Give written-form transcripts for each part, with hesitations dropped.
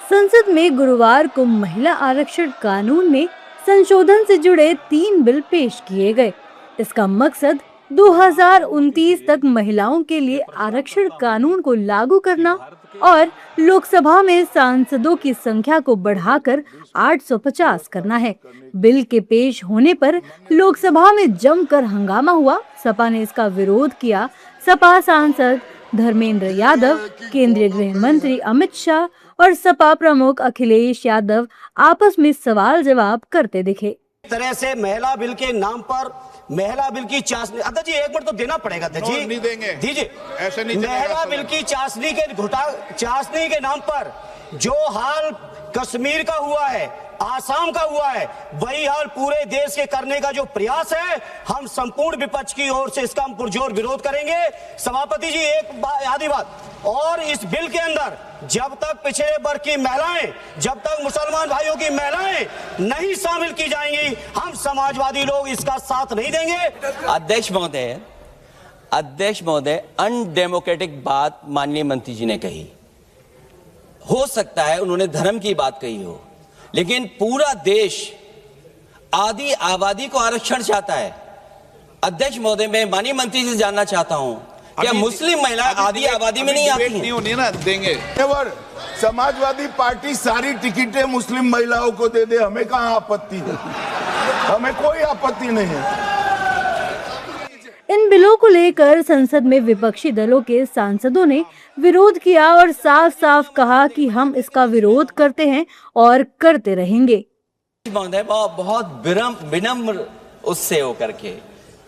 संसद में गुरुवार को महिला आरक्षण कानून में संशोधन से जुड़े 3 बिल पेश किए गए। इसका मकसद 2029 तक महिलाओं के लिए आरक्षण कानून को लागू करना और लोकसभा में सांसदों की संख्या को बढ़ाकर 850 करना है। बिल के पेश होने पर लोकसभा में जमकर हंगामा हुआ। सपा ने इसका विरोध किया। सपा सांसद धर्मेंद्र यादव, केंद्रीय गृह मंत्री अमित शाह और सपा प्रमुख अखिलेश यादव आपस में सवाल जवाब करते दिखे। तरह से महिला बिल के नाम पर महिला बिल की चाशनी, अध्यक्ष जी एक मिनट तो देना पड़ेगा अध्यक्ष जी, नहीं देंगे, दीजिए। ऐसे नहीं महिला बिल की चाशनी के नाम पर जो हाल कश्मीर का हुआ है, आसाम का हुआ है, वही हाल पूरे देश के करने का जो प्रयास है, हम संपूर्ण विपक्ष की ओर से इसका हम पुरजोर विरोध करेंगे। सभापति जी एक आधी बात और, इस बिल के अंदर जब तक पिछड़े वर्ग की महिलाएं, जब तक मुसलमान भाइयों की महिलाएं नहीं शामिल की जाएंगी, हम समाजवादी लोग इसका साथ नहीं देंगे। अध्यक्ष महोदय, अनडेमोक्रेटिक बात माननीय मंत्री जी ने कही। हो सकता है उन्होंने धर्म की बात कही हो, लेकिन पूरा देश आधी आबादी को आरक्षण चाहता है। अध्यक्ष महोदय, मैं माननीय मंत्री से जानना चाहता हूं, क्या मुस्लिम महिला आधी आबादी में नहीं आती हैं? नहीं होनी ना, देंगे। समाजवादी पार्टी सारी टिकटें मुस्लिम महिलाओं को दे दे, हमें कहाँ आपत्ति है, हमें कोई आपत्ति नहीं है। इन बिलों को लेकर संसद में विपक्षी दलों के सांसदों ने विरोध किया और साफ साफ कहा कि हम इसका विरोध करते हैं और करते रहेंगे। बहुत विनम्र उससे होकर के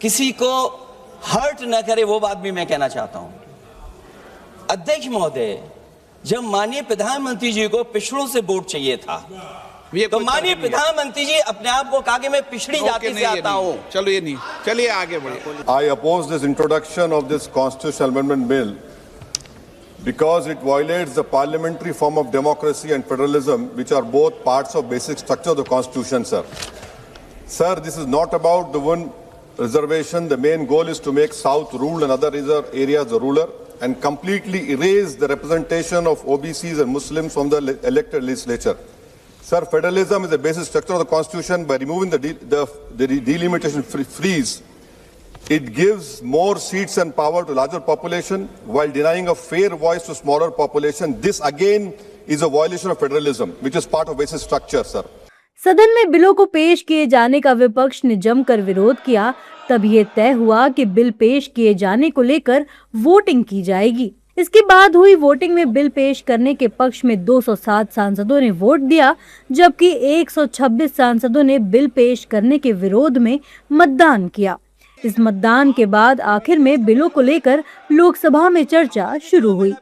किसी को हर्ट न करे, वो बात भी मैं कहना चाहता हूं। अध्यक्ष महोदय, जब माननीय प्रधानमंत्री जी को पिछड़ों से वोट चाहिए था, तो माननीय प्रधानमंत्री जी अपने आप को कहा कि मैं पिछड़ी जाति से आता हूं। चलो ये नहीं, चलिए आगे बढ़िए। I oppose this introduction of this constitutional amendment bill because it violates the parliamentary form of democracy and federalism, which are both parts of basic structure of the constitution, sir. Sir, this is not about the one reservation. The main goal is to make South rural and other areas rural and completely erase the representation of OBCs and Muslims from the elected legislature. Sir, federalism is the basic structure of the constitution. By removing the delimitation freeze, it gives more seats and power to larger population while denying a fair voice to smaller population. This again is a violation of federalism, which is part of basic structure, sir. सदन में बिलों को पेश किए जाने का विपक्ष ने जमकर विरोध किया। तब ये तय हुआ कि बिल पेश किए जाने को लेकर वोटिंग की जाएगी। इसके बाद हुई वोटिंग में बिल पेश करने के पक्ष में 207 सांसदों ने वोट दिया, जबकि 126 सांसदों ने बिल पेश करने के विरोध में मतदान किया। इस मतदान के बाद आखिर में बिलों को लेकर लोकसभा में चर्चा शुरू हुई।